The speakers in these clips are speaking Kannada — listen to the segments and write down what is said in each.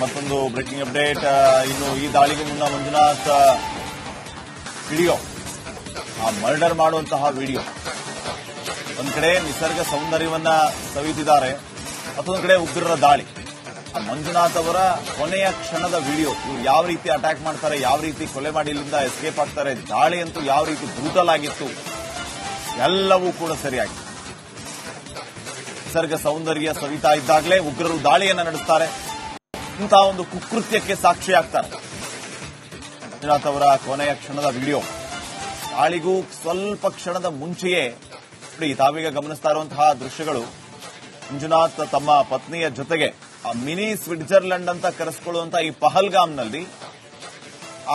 ಮತ್ತೊಂದು ಬ್ರೇಕಿಂಗ್ ಅಪ್ಡೇಟ್. ಇನ್ನು ಈ ದಾಳಿಗೂ ಮುನ್ನ ಮಂಜುನಾಥ್ ವಿಡಿಯೋ, ಆ ಮರ್ಡರ್ ಮಾಡುವಂತಹ ವಿಡಿಯೋ, ಒಂದ್ ಕಡೆ ನಿಸರ್ಗ ಸೌಂದರ್ಯವನ್ನ ಸವಿತಿದ್ದಾರೆ, ಮತ್ತೊಂದು ಕಡೆ ಉಗ್ರರ ದಾಳಿ. ಆ ಮಂಜುನಾಥ್ ಅವರ ಕೊನೆಯ ಕ್ಷಣದ ವಿಡಿಯೋ, ಇವ್ರು ಯಾವ ರೀತಿ ಅಟ್ಯಾಕ್ ಮಾಡ್ತಾರೆ, ಯಾವ ರೀತಿ ಕೊಲೆ ಮಾಡಿ ಇಲ್ಲಿಂದ ಎಸ್ಕೇಪ್ ಆಗ್ತಾರೆ, ದಾಳಿ ಅಂತೂ ಯಾವ ರೀತಿ ಬ್ರೂಟಲ್ ಆಗಿತ್ತು, ಎಲ್ಲವೂ ಕೂಡ ಸರಿಯಾಗಿ ನಿಸರ್ಗ ಸೌಂದರ್ಯ ಸವಿತಾ ಇದ್ದಾಗಲೇ ಉಗ್ರರು ದಾಳಿಯನ್ನ ನಡೆಸ್ತಾರೆ. ಇಂತಹ ಒಂದು ಕುಕೃತ್ಯಕ್ಕೆ ಸಾಕ್ಷಿಯಾಗ್ತಾರೆ. ಮಂಜುನಾಥ್ ಅವರ ಕೊನೆಯ ಕ್ಷಣದ ವಿಡಿಯೋ, ದಾಳಿಗೂ ಸ್ವಲ್ಪ ಕ್ಷಣದ ಮುಂಚೆಯೇ ತಾವೀಗ ಗಮನಿಸ್ತಾ ಇರುವಂತಹ ದೃಶ್ಯಗಳು. ಮಂಜುನಾಥ್ ತಮ್ಮ ಪತ್ನಿಯ ಜೊತೆಗೆ ಆ ಮಿನಿ ಸ್ವಿಟ್ಜರ್ಲೆಂಡ್ ಅಂತ ಕರೆಸಿಕೊಳ್ಳುವಂತಹ ಈ ಪಹಲ್ಗಾಮ್ನಲ್ಲಿ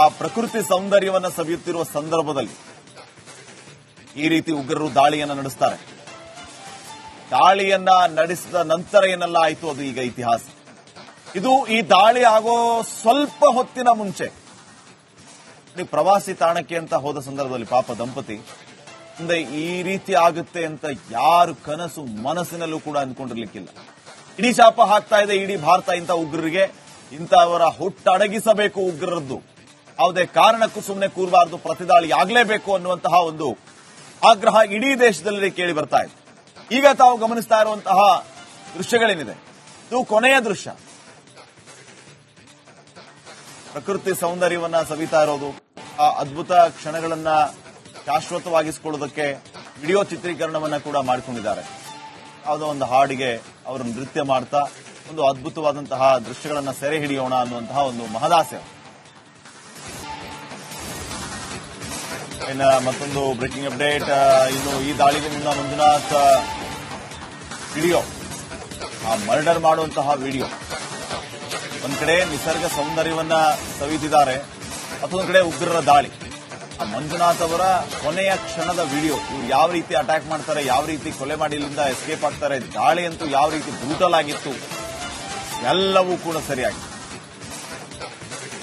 ಆ ಪ್ರಕೃತಿ ಸೌಂದರ್ಯವನ್ನು ಸವಿಯುತ್ತಿರುವ ಸಂದರ್ಭದಲ್ಲಿ ಈ ರೀತಿ ಉಗ್ರರು ದಾಳಿಯನ್ನು ನಡೆಸ್ತಾರೆ. ದಾಳಿಯನ್ನ ನಡೆಸಿದ ನಂತರ ಏನೆಲ್ಲ ಆಯಿತು ಅದು ಈಗ ಇತಿಹಾಸ. ಇದು ಈ ದಾಳಿ ಆಗೋ ಸ್ವಲ್ಪ ಹೊತ್ತಿನ ಮುಂಚೆ ಪ್ರವಾಸಿ ತಾಣಕ್ಕೆ ಅಂತ ಹೋದ ಸಂದರ್ಭದಲ್ಲಿ ಪಾಪ ದಂಪತಿ ಮುಂದೆ ಈ ರೀತಿ ಆಗುತ್ತೆ ಅಂತ ಯಾರು ಕನಸು ಮನಸ್ಸಿನಲ್ಲೂ ಕೂಡ ಅಂದ್ಕೊಂಡಿರ್ಲಿಕ್ಕಿಲ್ಲ. ಇಡೀ ಶಾಪ ಹಾಕ್ತಾ ಇದೆ ಇಡೀ ಭಾರತ ಇಂಥ ಉಗ್ರರಿಗೆ, ಇಂಥವರ ಹುಟ್ಟಡಗಿಸಬೇಕು ಉಗ್ರರದ್ದು, ಯಾವುದೇ ಕಾರಣಕ್ಕೂ ಸುಮ್ಮನೆ ಕೂರಬಾರದು, ಪ್ರತಿದಾಳಿ ಆಗಲೇಬೇಕು ಅನ್ನುವಂತಹ ಒಂದು ಆಗ್ರಹ ಇಡೀ ದೇಶದಲ್ಲಿ ಕೇಳಿ ಬರ್ತಾ ಇದೆ. ಈಗ ತಾವು ಗಮನಿಸ್ತಾ ಇರುವಂತಹ ದೃಶ್ಯಗಳೇನಿದೆ, ಇದು ಕೊನೆಯ ದೃಶ್ಯ. ಪ್ರಕೃತಿ ಸೌಂದರ್ಯವನ್ನ ಸವಿತಾ ಇರೋದು, ಆ ಅದ್ಭುತ ಕ್ಷಣಗಳನ್ನ ಶಾಶ್ವತವಾಗಿಸಿಕೊಳ್ಳೋದಕ್ಕೆ ವಿಡಿಯೋ ಚಿತ್ರೀಕರಣವನ್ನ ಕೂಡ ಮಾಡಿಕೊಂಡಿದ್ದಾರೆ. ಯಾವುದೋ ಒಂದು ಹಾಡಿಗೆ ಅವರು ನೃತ್ಯ ಮಾಡ್ತಾ ಒಂದು ಅದ್ಭುತವಾದಂತಹ ದೃಶ್ಯಗಳನ್ನ ಸೆರೆ ಹಿಡಿಯೋಣ ಅನ್ನುವಂತಹ ಒಂದು ಮಹದಾಸೆ. ಮತ್ತೊಂದು ಬ್ರೇಕಿಂಗ್ ಅಪ್ಡೇಟ್. ಇನ್ನು ಈ ದಾಳಿಗೂ ಮುನ್ನ ಮಂಜುನಾಥ್ ವಿಡಿಯೋ, ಆ ಮರ್ಡರ್ ಮಾಡುವಂತಹ ವಿಡಿಯೋ, ಒಂದ್ ಕಡೆ ನಿಸರ್ಗ ಸೌಂದರ್ಯವನ್ನ ಸವಿತಿದ್ದಾರೆ, ಮತ್ತೊಂದು ಕಡೆ ಉಗ್ರರ ದಾಳಿ. ಆ ಮಂಜುನಾಥ್ ಅವರ ಕೊನೆಯ ಕ್ಷಣದ ವಿಡಿಯೋ, ಇವ್ರು ಯಾವ ರೀತಿ ಅಟ್ಯಾಕ್ ಮಾಡ್ತಾರೆ, ಯಾವ ರೀತಿ ಕೊಲೆ ಮಾಡಿ ಇಲ್ಲಿಂದ ಎಸ್ಕೇಪ್ ಆಗ್ತಾರೆ, ದಾಳಿ ಅಂತೂ ಯಾವ ರೀತಿ ಬ್ರೂಟಲ್ ಆಗಿತ್ತು, ಎಲ್ಲವೂ ಕೂಡ ಸರಿಯಾಗಿ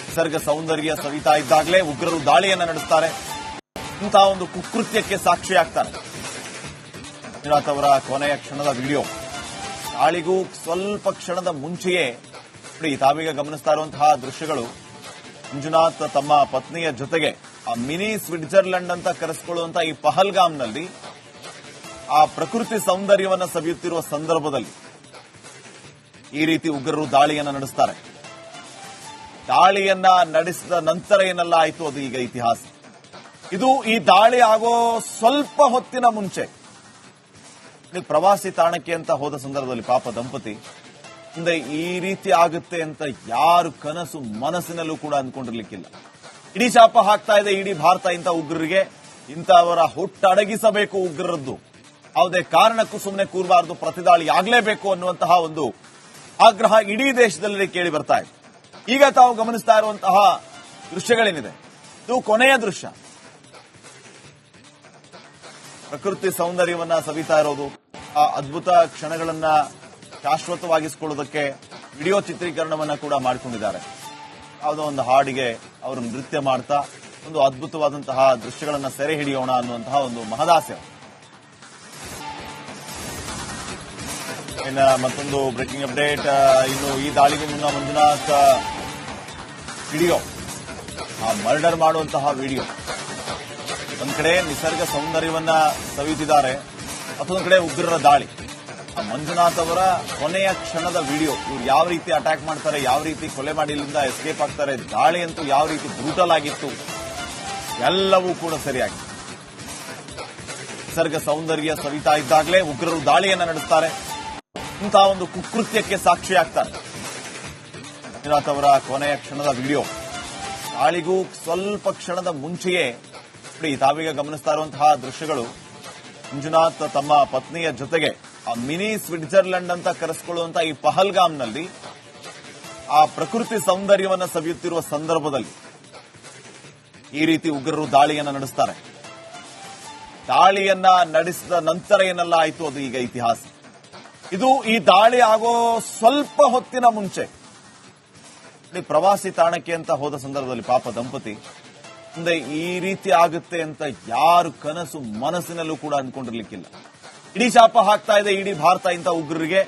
ನಿಸರ್ಗ ಸೌಂದರ್ಯ ಸವಿತಾ ಇದ್ದಾಗಲೇ ಉಗ್ರರು ದಾಳಿಯನ್ನ ನಡೆಸ್ತಾರೆ. ಇಂತಹ ಒಂದು ಕುಕೃತ್ಯಕ್ಕೆ ಸಾಕ್ಷಿಯಾಗ್ತಾರೆ. ಮಂಜುನಾಥ್ ಅವರ ಕೊನೆಯ ಕ್ಷಣದ ವಿಡಿಯೋ, ದಾಳಿಗೂ ಸ್ವಲ್ಪ ಕ್ಷಣದ ಮುಂಚೆಯೇ ತಾವೀಗ ಗಮನಿಸ್ತಾ ಇರುವಂತಹ ದೃಶ್ಯಗಳು. ಮಂಜುನಾಥ್ ತಮ್ಮ ಪತ್ನಿಯ ಜೊತೆಗೆ ಆ ಮಿನಿ ಸ್ವಿಟ್ಜರ್ಲೆಂಡ್ ಅಂತ ಕರೆಸಿಕೊಳ್ಳುವಂತಹ ಈ ಪಹಲ್ಗಾಮ್ನಲ್ಲಿ ಆ ಪ್ರಕೃತಿ ಸೌಂದರ್ಯವನ್ನ ಸವಿಯುತ್ತಿರುವ ಸಂದರ್ಭದಲ್ಲಿ ಈ ರೀತಿ ಉಗ್ರರು ದಾಳಿಯನ್ನ ನಡೆಸ್ತಾರೆ. ದಾಳಿಯನ್ನ ನಡೆಸಿದ ನಂತರ ಏನೆಲ್ಲ ಆಯಿತು ಅದು ಈಗ ಇತಿಹಾಸ. ಇದು ಈ ದಾಳಿ ಆಗೋ ಸ್ವಲ್ಪ ಹೊತ್ತಿನ ಮುಂಚೆ ಪ್ರವಾಸಿ ತಾಣಕ್ಕೆ ಅಂತ ಹೋದ ಸಂದರ್ಭದಲ್ಲಿ ಪಾಪ ದಂಪತಿ ಮುಂದೆ ಈ ರೀತಿ ಆಗುತ್ತೆ ಅಂತ ಯಾರು ಕನಸು ಮನಸ್ಸಿನಲ್ಲೂ ಕೂಡ ಅಂದ್ಕೊಂಡಿರ್ಲಿಕ್ಕಿಲ್ಲ. ಇಡೀ ಶಾಪ ಹಾಕ್ತಾ ಇದೆ ಇಡೀ ಭಾರತ ಇಂಥ ಉಗ್ರರಿಗೆ, ಇಂಥವರ ಹುಟ್ಟಡಗಿಸಬೇಕು ಉಗ್ರರದ್ದು, ಯಾವುದೇ ಕಾರಣಕ್ಕೂ ಸುಮ್ಮನೆ ಕೂರಬಾರದು, ಪ್ರತಿದಾಳಿ ಆಗಲೇಬೇಕು ಅನ್ನುವಂತಹ ಒಂದು ಆಗ್ರಹ ಇಡೀ ದೇಶದಲ್ಲಿ ಕೇಳಿ ಬರ್ತಾ ಇದೆ. ಈಗ ತಾವು ಗಮನಿಸ್ತಾ ಇರುವಂತಹ ದೃಶ್ಯಗಳೇನಿದೆ, ಇದು ಕೊನೆಯ ದೃಶ್ಯ. ಪ್ರಕೃತಿ ಸೌಂದರ್ಯವನ್ನ ಸವಿತಾ ಇರೋದು, ಆ ಅದ್ಭುತ ಕ್ಷಣಗಳನ್ನ ಶಾಶ್ವತವಾಗಿಸಿಕೊಳ್ಳೋದಕ್ಕೆ ವಿಡಿಯೋ ಚಿತ್ರೀಕರಣವನ್ನ ಕೂಡ ಮಾಡಿಕೊಂಡಿದ್ದಾರೆ. ಯಾವುದೋ ಒಂದು ಹಾಡಿಗೆ ಅವರು ನೃತ್ಯ ಮಾಡ್ತಾ ಒಂದು ಅದ್ಭುತವಾದಂತಹ ದೃಶ್ಯಗಳನ್ನ ಸೆರೆ ಹಿಡಿಯೋಣ ಅನ್ನುವಂತಹ ಒಂದು ಮಹದಾಸೆ. ಮತ್ತೊಂದು ಬ್ರೇಕಿಂಗ್ ಅಪ್ಡೇಟ್. ಇನ್ನು ಈ ದಾಳಿಗೂ ಮುನ್ನ ಮಂಜುನಾಥ್ ವಿಡಿಯೋ, ಆ ಮರ್ಡರ್ ಮಾಡುವಂತಹ ವಿಡಿಯೋ, ಒಂದ್ ಕಡೆ ನಿಸರ್ಗ ಸೌಂದರ್ಯವನ್ನ ಸವಿತಿದ್ದಾರೆ, ಮತ್ತೊಂದು ಕಡೆ ಉಗ್ರರ ದಾಳಿ. ಆ ಮಂಜುನಾಥ್ ಅವರ ಕೊನೆಯ ಕ್ಷಣದ ವಿಡಿಯೋ, ಇವ್ರು ಯಾವ ರೀತಿ ಅಟ್ಯಾಕ್ ಮಾಡ್ತಾರೆ, ಯಾವ ರೀತಿ ಕೊಲೆ ಮಾಡಿ ಇಲ್ಲಿಂದ ಎಸ್ಕೇಪ್ ಆಗ್ತಾರೆ, ದಾಳಿ ಅಂತೂ ಯಾವ ರೀತಿ ಬ್ರೂಟಲ್ ಆಗಿತ್ತು, ಎಲ್ಲವೂ ಕೂಡ ಸರಿಯಾಗಿ ನಿಸರ್ಗ ಸೌಂದರ್ಯ ಸವಿತಾ ಇದ್ದಾಗಲೇ ಉಗ್ರರು ದಾಳಿಯನ್ನ ನಡೆಸ್ತಾರೆ. ಇಂತಹ ಒಂದು ಕುಕೃತ್ಯಕ್ಕೆ ಸಾಕ್ಷಿಯಾಗ್ತಾರೆ. ಮಂಜುನಾಥ್ ಅವರ ಕೊನೆಯ ಕ್ಷಣದ ವಿಡಿಯೋ, ದಾಳಿಗೂ ಸ್ವಲ್ಪ ಕ್ಷಣದ ಮುಂಚೆಯೇ ತಾವೀಗ ಗಮನಿಸ್ತಾ ಇರುವಂತಹ ದೃಶ್ಯಗಳು. ಮಂಜುನಾಥ್ ತಮ್ಮ ಪತ್ನಿಯ ಜೊತೆಗೆ ಆ ಮಿನಿ ಸ್ವಿಟ್ಜರ್ಲೆಂಡ್ ಅಂತ ಕರೆಸಿಕೊಳ್ಳುವಂತಹ ಈ ಪಹಲ್ಗಾಮ್ನಲ್ಲಿ ಆ ಪ್ರಕೃತಿ ಸೌಂದರ್ಯವನ್ನ ಸವಿಯುತ್ತಿರುವ ಸಂದರ್ಭದಲ್ಲಿ ಈ ರೀತಿ ಉಗ್ರರು ದಾಳಿಯನ್ನ ನಡೆಸ್ತಾರೆ. ದಾಳಿಯನ್ನ ನಡೆಸಿದ ನಂತರ ಏನೆಲ್ಲ ಆಯಿತು ಅದು ಈಗ ಇತಿಹಾಸ. ಇದು ಈ ದಾಳಿ ಆಗೋ ಸ್ವಲ್ಪ ಹೊತ್ತಿನ ಮುಂಚೆ ಪ್ರವಾಸಿ ತಾಣಕ್ಕೆ ಅಂತ ಹೋದ ಸಂದರ್ಭದಲ್ಲಿ ಪಾಪ ದಂಪತಿ ಮುಂದೆ ಈ ರೀತಿ ಆಗುತ್ತೆ ಅಂತ ಯಾರು ಕನಸು ಮನಸ್ಸಿನಲ್ಲೂ ಕೂಡ ಅಂದ್ಕೊಂಡಿರ್ಲಿಕ್ಕಿಲ್ಲ. ಇಡೀ ಶಾಪ ಹಾಕ್ತಾ ಇದೆ ಇಡೀ ಭಾರತ ಇಂಥ ಉಗ್ರರಿಗೆ,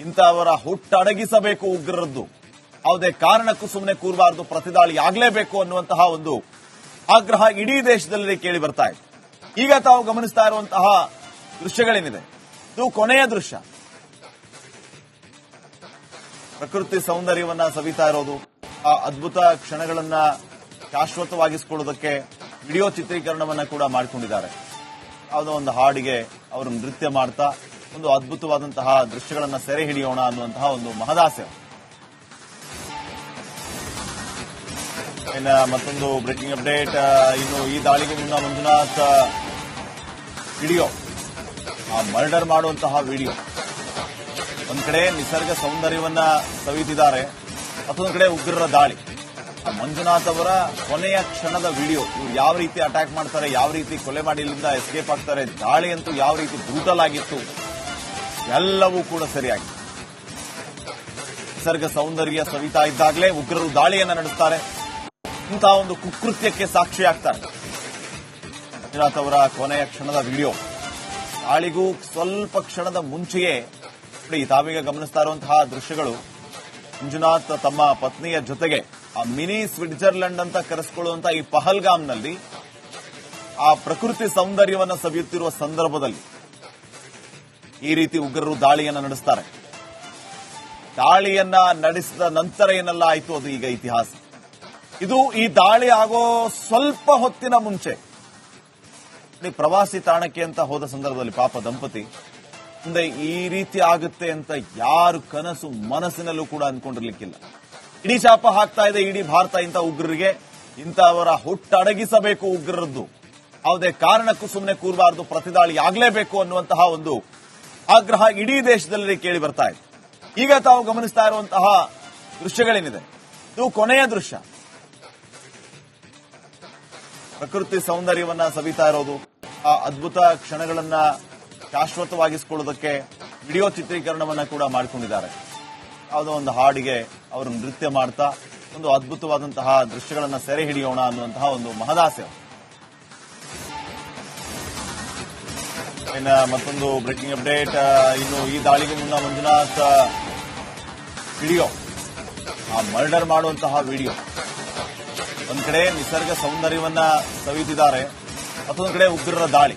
ಇಂಥವರ ಹುಟ್ಟಡಗಿಸಬೇಕು ಉಗ್ರರದ್ದು, ಯಾವುದೇ ಕಾರಣಕ್ಕೂ ಸುಮ್ಮನೆ ಕೂರಬಾರದು, ಪ್ರತಿದಾಳಿ ಆಗಲೇಬೇಕು ಅನ್ನುವಂತಹ ಒಂದು ಆಗ್ರಹ ಇಡೀ ದೇಶದಲ್ಲಿ ಕೇಳಿ ಬರ್ತಾ ಇದೆ. ಈಗ ತಾವು ಗಮನಿಸ್ತಾ ಇರುವಂತಹ ದೃಶ್ಯಗಳೇನಿದೆ, ಇದು ಕೊನೆಯ ದೃಶ್ಯ. ಪ್ರಕೃತಿ ಸೌಂದರ್ಯವನ್ನ ಸವಿತಾ ಇರೋದು, ಆ ಅದ್ಭುತ ಕ್ಷಣಗಳನ್ನ ಶಾಶ್ವತವಾಗಿಸಿಕೊಳ್ಳೋದಕ್ಕೆ ವಿಡಿಯೋ ಚಿತ್ರೀಕರಣವನ್ನ ಕೂಡ ಮಾಡಿಕೊಂಡಿದ್ದಾರೆ. ಯಾವುದೋ ಒಂದು ಹಾಡಿಗೆ ಅವರು ನೃತ್ಯ ಮಾಡ್ತಾ ಒಂದು ಅದ್ಭುತವಾದಂತಹ ದೃಶ್ಯಗಳನ್ನ ಸೆರೆ ಹಿಡಿಯೋಣ ಅನ್ನುವಂತಹ ಒಂದು ಮಹದಾಸೆ. ಮತ್ತೊಂದು ಬ್ರೇಕಿಂಗ್ ಅಪ್ಡೇಟ್. ಇನ್ನು ಈ ದಾಳಿಗೂ ಮುನ್ನ ಮಂಜುನಾಥ್ ವಿಡಿಯೋ, ಆ ಮರ್ಡರ್ ಮಾಡುವಂತಹ ವಿಡಿಯೋ, ಒಂದ್ ಕಡೆ ನಿಸರ್ಗ ಸೌಂದರ್ಯವನ್ನ ಸವಿತಿದ್ದಾರೆ, ಮತ್ತೊಂದು ಕಡೆ ಉಗ್ರರ ದಾಳಿ. ಆ ಮಂಜುನಾಥ್ ಅವರ ಕೊನೆಯ ಕ್ಷಣದ ವಿಡಿಯೋ, ಇವ್ರು ಯಾವ ರೀತಿ ಅಟ್ಯಾಕ್ ಮಾಡ್ತಾರೆ, ಯಾವ ರೀತಿ ಕೊಲೆ ಮಾಡಿ ಇಲ್ಲಿಂದ ಎಸ್ಕೇಪ್ ಆಗ್ತಾರೆ, ದಾಳಿ ಅಂತೂ ಯಾವ ರೀತಿ ಬ್ರೂಟಲ್ ಆಗಿತ್ತು, ಎಲ್ಲವೂ ಕೂಡ ಸರಿಯಾಗಿ. ನಿಸರ್ಗ ಸೌಂದರ್ಯ ಸವಿತಾ ಇದ್ದಾಗಲೇ ಉಗ್ರರು ದಾಳಿಯನ್ನ ನಡೆಸ್ತಾರೆ. ಇಂತಹ ಒಂದು ಕುಕೃತ್ಯಕ್ಕೆ ಸಾಕ್ಷಿಯಾಗ್ತಾರೆ. ಮಂಜುನಾಥ್ ಅವರ ಕೊನೆಯ ಕ್ಷಣದ ವಿಡಿಯೋ, ದಾಳಿಗೂ ಸ್ವಲ್ಪ ಕ್ಷಣದ ಮುಂಚೆಯೇ ತಾವೀಗ ಗಮನಿಸ್ತಾ ಇರುವಂತಹ ದೃಶ್ಯಗಳು. ಮಂಜುನಾಥ್ ತಮ್ಮ ಪತ್ನಿಯ ಜೊತೆಗೆ ಆ ಮಿನಿ ಸ್ವಿಟ್ಜರ್ಲೆಂಡ್ ಅಂತ ಕರೆಸಿಕೊಳ್ಳುವಂತಹ ಈ ಪಹಲ್ಗಾಮ್ನಲ್ಲಿ ಆ ಪ್ರಕೃತಿ ಸೌಂದರ್ಯವನ್ನು ಸವಿಯುತ್ತಿರುವ ಸಂದರ್ಭದಲ್ಲಿ ಈ ರೀತಿ ಉಗ್ರರು ದಾಳಿಯನ್ನ ನಡೆಸ್ತಾರೆ. ದಾಳಿಯನ್ನ ನಡೆಸಿದ ನಂತರ ಏನೆಲ್ಲ ಆಯಿತು ಅದು ಈಗ ಇತಿಹಾಸ. ಇದು ಈ ದಾಳಿ ಆಗೋ ಸ್ವಲ್ಪ ಹೊತ್ತಿನ ಮುಂಚೆ ಪ್ರವಾಸಿ ತಾಣಕ್ಕೆ ಅಂತ ಹೋದ ಸಂದರ್ಭದಲ್ಲಿ ಪಾಪ ದಂಪತಿ ಮುಂದೆ ಈ ರೀತಿ ಆಗುತ್ತೆ ಅಂತ ಯಾರು ಕನಸು ಮನಸ್ಸಿನಲ್ಲೂ ಕೂಡ ಅಂದ್ಕೊಂಡಿರ್ಲಿಕ್ಕಿಲ್ಲ. ಇಡೀ ಶಾಪ ಹಾಕ್ತಾ ಇದೆ ಇಡೀ ಭಾರತ ಇಂಥ ಉಗ್ರರಿಗೆ, ಇಂಥವರ ಹುಟ್ಟಡಗಿಸಬೇಕು ಉಗ್ರರದ್ದು, ಯಾವುದೇ ಕಾರಣಕ್ಕೂ ಸುಮ್ಮನೆ ಕೂರಬಾರದು, ಪ್ರತಿದಾಳಿ ಆಗಲೇಬೇಕು ಅನ್ನುವಂತಹ ಒಂದು ಆಗ್ರಹ ಇಡೀ ದೇಶದಲ್ಲಿ ಕೇಳಿ ಬರ್ತಾ ಇದೆ. ಈಗ ತಾವು ಗಮನಿಸ್ತಾ ಇರುವಂತಹ ದೃಶ್ಯಗಳೇನಿದೆ, ಇದು ಕೊನೆಯ ದೃಶ್ಯ. ಪ್ರಕೃತಿ ಸೌಂದರ್ಯವನ್ನ ಸವಿತಾ ಇರೋದು, ಆ ಅದ್ಭುತ ಕ್ಷಣಗಳನ್ನ ಶಾಶ್ವತವಾಗಿಸಿಕೊಳ್ಳೋದಕ್ಕೆ ವಿಡಿಯೋ ಚಿತ್ರೀಕರಣವನ್ನ ಕೂಡ ಮಾಡಿಕೊಂಡಿದ್ದಾರೆ. ಯಾವುದೋ ಒಂದು ಹಾಡಿಗೆ ಅವರು ನೃತ್ಯ ಮಾಡ್ತಾ ಒಂದು ಅದ್ಭುತವಾದಂತಹ ದೃಶ್ಯಗಳನ್ನ ಸೆರೆ ಹಿಡಿಯೋಣ ಅನ್ನುವಂತಹ ಒಂದು ಮಹದಾಸೆ. ಮತ್ತೊಂದು ಬ್ರೇಕಿಂಗ್ ಅಪ್ಡೇಟ್. ಇನ್ನು ಈ ದಾಳಿಗೂ ಮುನ್ನ ಮಂಜುನಾಥ್ ವಿಡಿಯೋ, ಆ ಮರ್ಡರ್ ಮಾಡುವಂತಹ ವಿಡಿಯೋ, ಒಂದ್ ಕಡೆ ನಿಸರ್ಗ ಸೌಂದರ್ಯವನ್ನ ಸವಿತಿದ್ದಾರೆ, ಮತ್ತೊಂದು ಕಡೆ ಉಗ್ರರ ದಾಳಿ.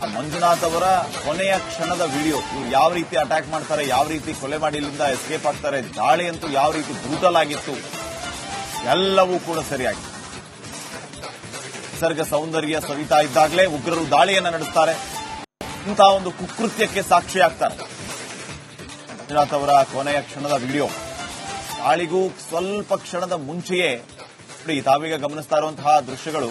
ಆ ಮಂಜುನಾಥ್ ಅವರ ಕೊನೆಯ ಕ್ಷಣದ ವಿಡಿಯೋ, ಇವ್ರು ಯಾವ ರೀತಿ ಅಟ್ಯಾಕ್ ಮಾಡ್ತಾರೆ, ಯಾವ ರೀತಿ ಕೊಲೆ ಮಾಡಿ ಇಲ್ಲಿಂದ ಎಸ್ಕೇಪ್ ಆಗ್ತಾರೆ, ದಾಳಿ ಅಂತೂ ಯಾವ ರೀತಿ ಬ್ರೂಟಲ್ ಆಗಿತ್ತು, ಎಲ್ಲವೂ ಕೂಡ ಸರಿಯಾಗಿ. ನಿಸರ್ಗ ಸೌಂದರ್ಯ ಸವಿತಾ ಇದ್ದಾಗಲೇ ಉಗ್ರರು ದಾಳಿಯನ್ನ ನಡೆಸ್ತಾರೆ. ಇಂತಹ ಒಂದು ಕುಕೃತ್ಯಕ್ಕೆ ಸಾಕ್ಷಿಯಾಗ್ತಾರೆ. ಮಂಜುನಾಥ್ ಅವರ ಕೊನೆಯ ಕ್ಷಣದ ವಿಡಿಯೋ, ದಾಳಿಗೂ ಸ್ವಲ್ಪ ಕ್ಷಣದ ಮುಂಚೆಯೇ ತಾವೀಗ ಗಮನಿಸ್ತಾ ಇರುವಂತಹ ದೃಶ್ಯಗಳು.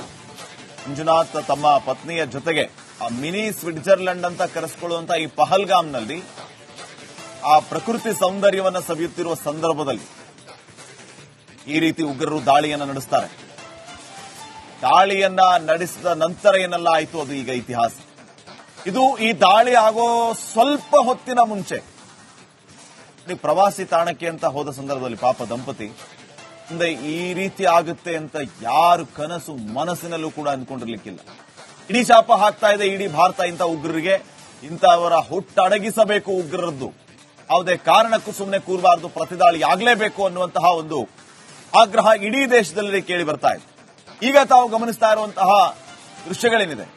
ಮಂಜುನಾಥ್ ತಮ್ಮ ಪತ್ನಿಯ ಜೊತೆಗೆ ಆ ಮಿನಿ ಸ್ವಿಟ್ಜರ್ಲೆಂಡ್ ಅಂತ ಕರೆಸಿಕೊಳ್ಳುವಂತಹ ಈ ಪಹಲ್ಗಾಮ್ನಲ್ಲಿ ಆ ಪ್ರಕೃತಿ ಸೌಂದರ್ಯವನ್ನ ಸವಿಯುತ್ತಿರುವ ಸಂದರ್ಭದಲ್ಲಿ ಈ ರೀತಿ ಉಗ್ರರು ದಾಳಿಯನ್ನ ನಡೆಸ್ತಾರೆ. ದಾಳಿಯನ್ನ ನಡೆಸಿದ ನಂತರ ಏನೆಲ್ಲ ಆಯಿತು ಅದು ಈಗ ಇತಿಹಾಸ. ಇದು ಈ ದಾಳಿ ಆಗೋ ಸ್ವಲ್ಪ ಹೊತ್ತಿನ ಮುಂಚೆ ಪ್ರವಾಸಿ ತಾಣಕ್ಕೆ ಅಂತ ಹೋದ ಸಂದರ್ಭದಲ್ಲಿ ಪಾಪ ದಂಪತಿ ಮುಂದೆ ಈ ರೀತಿ ಆಗುತ್ತೆ ಅಂತ ಯಾರು ಕನಸು ಮನಸ್ಸಿನಲ್ಲೂ ಕೂಡ ಅಂದ್ಕೊಂಡಿರ್ಲಿಕ್ಕಿಲ್ಲ. ಇಡೀ ಶಾಪ ಹಾಕ್ತಾ ಇದೆ ಇಡೀ ಭಾರತ ಇಂಥ ಉಗ್ರರಿಗೆ, ಇಂಥವರ ಹುಟ್ಟಡಗಿಸಬೇಕು ಉಗ್ರರದ್ದು, ಯಾವುದೇ ಕಾರಣಕ್ಕೂ ಸುಮ್ಮನೆ ಕೂರಬಾರದು, ಪ್ರತಿದಾಳಿ ಆಗಲೇಬೇಕು ಅನ್ನುವಂತಹ ಒಂದು ಆಗ್ರಹ ಇಡೀ ದೇಶದಲ್ಲಿ ಕೇಳಿ ಬರ್ತಾ ಇದೆ. ಈಗ ತಾವು ಗಮನಿಸ್ತಾ ಇರುವಂತಹ ದೃಶ್ಯಗಳೇನಿದೆ,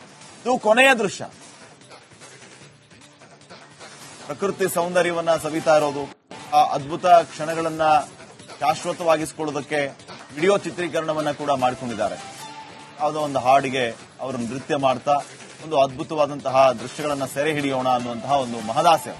ಇದು ಕೊನೆಯ ದೃಶ್ಯ. ಪ್ರಕೃತಿ ಸೌಂದರ್ಯವನ್ನ ಸವಿತಾ ಇರೋದು, ಆ ಅದ್ಭುತ ಕ್ಷಣಗಳನ್ನ ಶಾಶ್ವತವಾಗಿಸಿಕೊಳ್ಳೋದಕ್ಕೆ ವಿಡಿಯೋ ಚಿತ್ರೀಕರಣವನ್ನ ಕೂಡ ಮಾಡಿಕೊಂಡಿದ್ದಾರೆ. ಯಾವುದೋ ಒಂದು ಹಾಡಿಗೆ ಅವರು ನೃತ್ಯ ಮಾಡ್ತಾ ಒಂದು ಅದ್ಭುತವಾದಂತಹ ದೃಶ್ಯಗಳನ್ನ ಸೆರೆ ಹಿಡಿಯೋಣ ಅನ್ನುವಂತಹ ಒಂದು ಮಹದಾಸೆ.